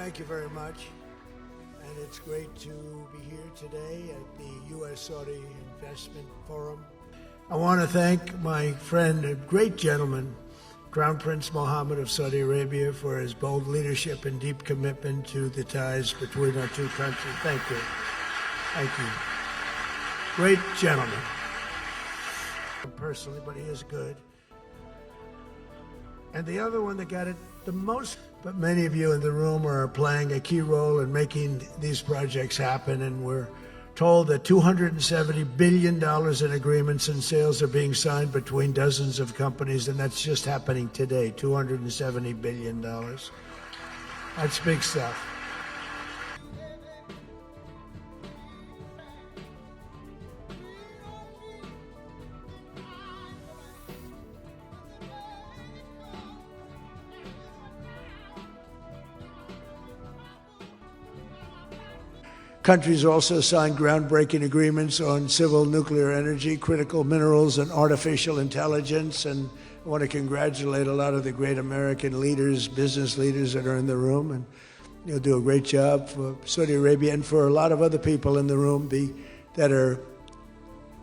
thank you very much. And it's great to be here today at the U.S. Saudi Investment Forum. I want to thank my friend, a great gentleman, Crown Prince Mohammed of Saudi Arabia, for his bold leadership and deep commitment to the ties between our two countries. Thank you. Thank you. Great gentleman. Personally, but he is good. And the other one that got it the most, but many of you in the room are playing a key role in making these projects happen, and we're told that $270 billion in agreements and sales are being signed between dozens of companies, and that's just happening today, $270 billion. That's big stuff. Countries also signed groundbreaking agreements on civil nuclear energy, critical minerals, and artificial intelligence. And I want to congratulate a lot of the great American leaders, business leaders that are in the room. And you'll do a great job for Saudi Arabia and for a lot of other people in the room that are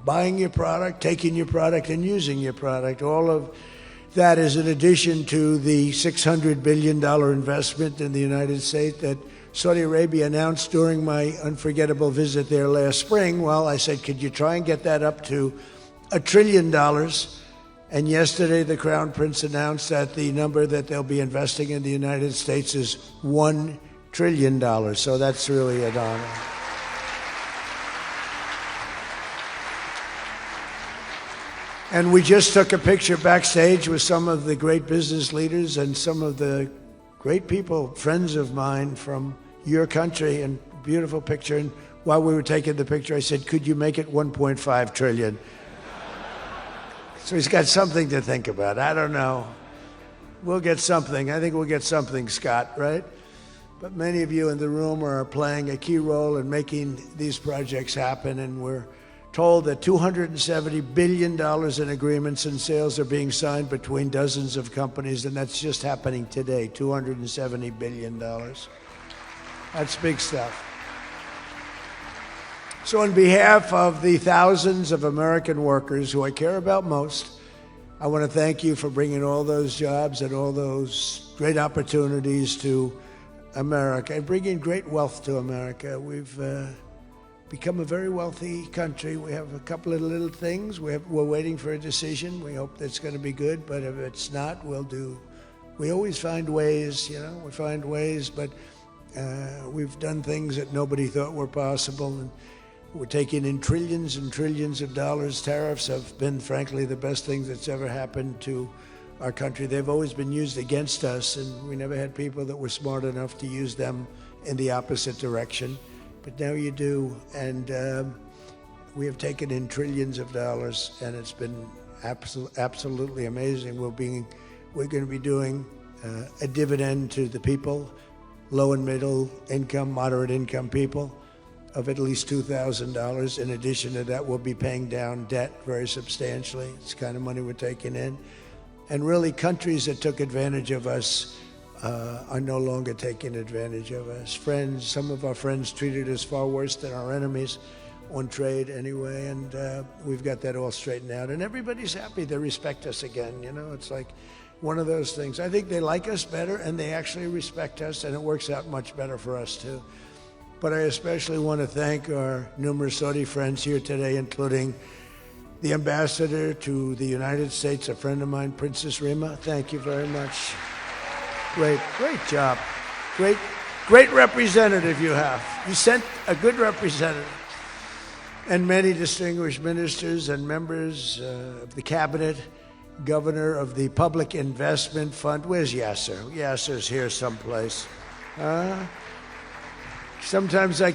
buying your product, taking your product, and using your product. All of that is in addition to the $600 billion investment in the United States that Saudi Arabia announced during my unforgettable visit there last spring. Well, I said, could you try and get that up to $1 trillion? And yesterday, the Crown Prince announced that the number that they'll be investing in the United States is $1 trillion. So that's really an honor. And we just took a picture backstage with some of the great business leaders and some of the great people, friends of mine from your country, and beautiful picture. And while we were taking the picture, I said, could you make it 1.5 trillion? So he's got something to think about. I don't know. We'll get something. I think we'll get something, Scott, right? But many of you in the room are playing a key role in making these projects happen, and we're told that $270 billion in agreements and sales are being signed between dozens of companies, and that's just happening today, $270 billion. That's big stuff. So on behalf of the thousands of American workers who I care about most, I want to thank you for bringing all those jobs and all those great opportunities to America and bringing great wealth to America. We've become a very wealthy country. We have a couple of little things. We're waiting for a decision. We hope that's going to be good, but if it's not, we always find ways, we find ways, but we've done things that nobody thought were possible, and we're taking in trillions and trillions of dollars. Tariffs have been, frankly, the best thing that's ever happened to our country. They've always been used against us, and we never had people that were smart enough to use them in the opposite direction. But now you do, and we have taken in trillions of dollars, and it's been absolutely amazing. We're going to be doing a dividend to the people, low and middle income, moderate income people, of at least $2,000. In addition to that, we'll be paying down debt very substantially. It's the kind of money we're taking in. And really, countries that took advantage of us are no longer taking advantage of us. Friends, some of our friends treated us far worse than our enemies on trade anyway, and we've got that all straightened out. And everybody's happy. They respect us again. It's like one of those things. I think they like us better, and they actually respect us, and it works out much better for us too. But I especially want to thank our numerous Saudi friends here today, including the ambassador to the United States, a friend of mine, Princess Rima. Thank you very much. Great job. Great representative you have. You sent a good representative. And many distinguished ministers and members of the cabinet, governor of the Public Investment Fund. Where's Yasser? Yasser's here someplace. Sometimes I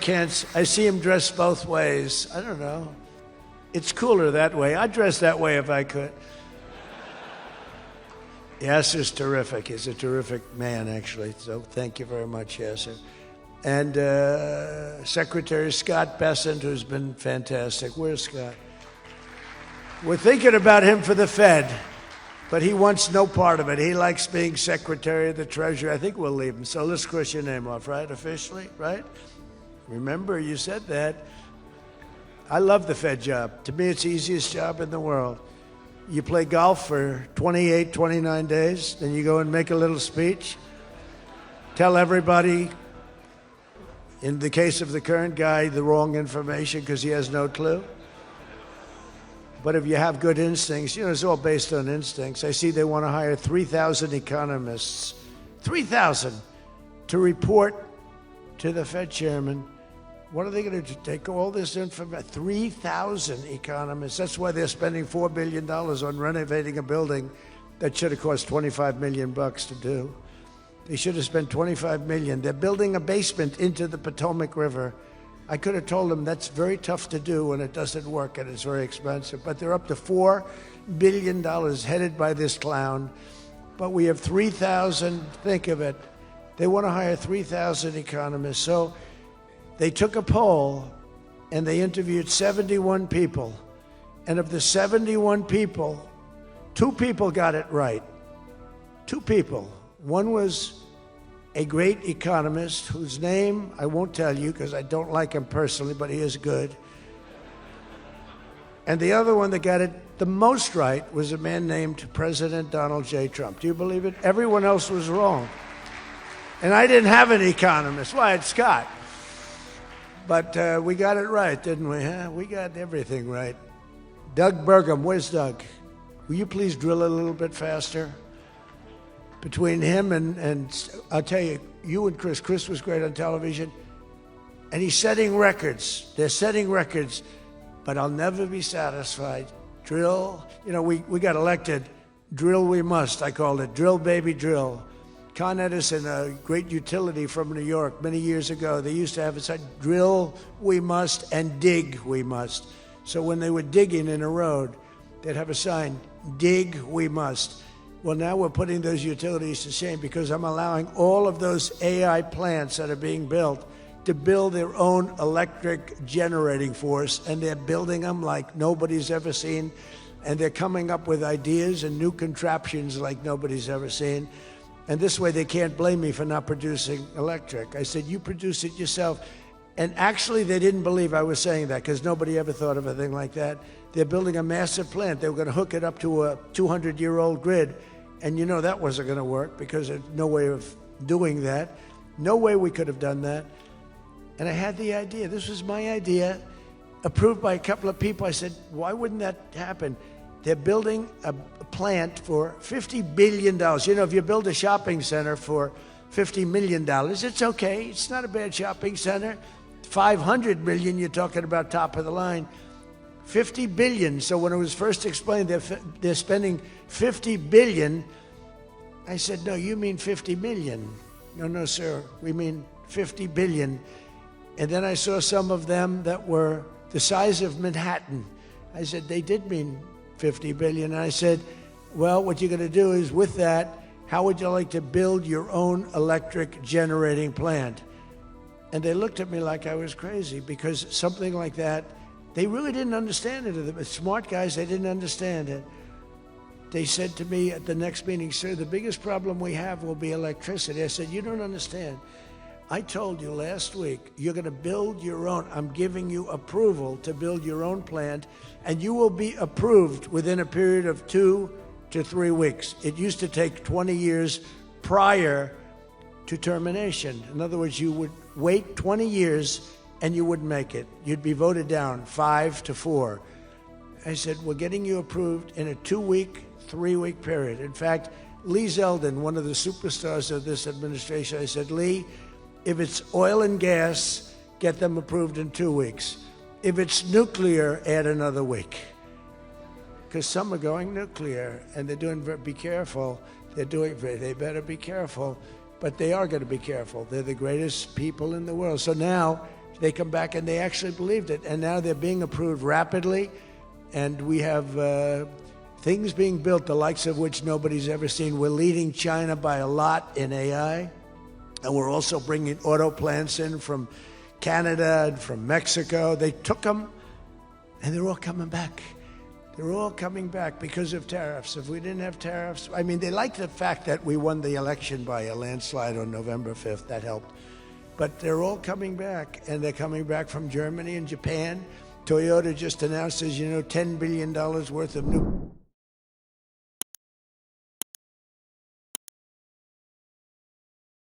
see him dressed both ways. I don't know. It's cooler that way. I'd dress that way if I could. Yasser's terrific. He's a terrific man, actually. So thank you very much, Yasser. And Secretary Scott Bessent, who's been fantastic. Where's Scott? We're thinking about him for the Fed. But he wants no part of it. He likes being Secretary of the Treasury. I think we'll leave him. So let's cross your name off, right? Officially, right? Remember, you said that. I love the Fed job. To me, it's the easiest job in the world. You play golf for 28, 29 days, then you go and make a little speech. Tell everybody, in the case of the current guy, the wrong information because he has no clue. But if you have good instincts, you know, it's all based on instincts. I see they want to hire 3,000 economists, 3,000, to report to the Fed chairman. What are they going to do? Take all this information? 3,000 economists. That's why they're spending $4 billion on renovating a building that should have cost $25 million to do. They should have spent $25 million. They're building a basement into the Potomac River. I could have told them that's very tough to do when it doesn't work and it's very expensive. But they're up to $4 billion headed by this clown. But we have 3,000, think of it. They want to hire 3,000 economists. So they took a poll and they interviewed 71 people. And of the 71 people, 2 people got it right. 2 people. One was a great economist whose name I won't tell you because I don't like him personally, but he is good. And the other one that got it the most right was a man named President Donald J. Trump. Do you believe it? Everyone else was wrong. And I didn't have an economist. Well, I had Scott. But we got it right, didn't we? Huh? We got everything right. Doug Burgum, where's Doug? Will you please drill a little bit faster? Between him and I'll tell you, you and Chris was great on television, and he's setting records. They're setting records, but I'll never be satisfied. Drill, you know, we got elected. Drill we must, I called it. Drill, baby, drill. Con Edison, a great utility from New York many years ago, they used to have a sign, drill we must and dig we must. So when they were digging in a road, they'd have a sign, dig we must. Well, now we're putting those utilities to shame because I'm allowing all of those AI plants that are being built to build their own electric generating force, and they're building them like nobody's ever seen, and they're coming up with ideas and new contraptions like nobody's ever seen. And this way they can't blame me for not producing electric. I said, you produce it yourself. And actually they didn't believe I was saying that because nobody ever thought of a thing like that. They're building a massive plant. They were going to hook it up to a 200-year-old grid. And you know that wasn't going to work because there's no way of doing that. No way we could have done that. And I had the idea. This was my idea, approved by a couple of people. I said, why wouldn't that happen? They're building a plant for $50 billion. You know, if you build a shopping center for $50 million, it's okay. It's not a bad shopping center. 500 million, you're talking about top of the line. 50 billion. So when it was first explained they're spending 50 billion, I said, no, you mean 50 million. No, sir, we mean 50 billion. And then I saw some of them that were the size of Manhattan. I said, they did mean 50 billion. And I said, well, what you're going to do is with that, how would you like to build your own electric generating plant? And they looked at me like I was crazy because something like that, they really didn't understand it. The smart guys, they didn't understand it. They said to me at the next meeting, sir, the biggest problem we have will be electricity. I said, you don't understand. I told you last week, you're going to build your own. I'm giving you approval to build your own plant, and you will be approved within a period of 2 to 3 weeks. It used to take 20 years prior to termination. In other words, you would wait 20 years and you wouldn't make it. You'd be voted down 5 to 4. I said, we're getting you approved in a 2-week, 3-week period. In fact, Lee Zeldin, one of the superstars of this administration, I said, Lee, if it's oil and gas, get them approved in 2 weeks. If it's nuclear, add another week. Because some are going nuclear, and they're doing, be careful. They better be careful. But they are going to be careful. They're the greatest people in the world. So now they come back and they actually believed it. And now they're being approved rapidly. And we have things being built, the likes of which nobody's ever seen. We're leading China by a lot in AI. And we're also bringing auto plants in from Canada and from Mexico. They took them, and they're all coming back. They're all coming back because of tariffs. If we didn't have tariffs, I mean, they like the fact that we won the election by a landslide on November 5th. That helped. But they're all coming back, and they're coming back from Germany and Japan. Toyota just announced, as you know, $10 billion worth of new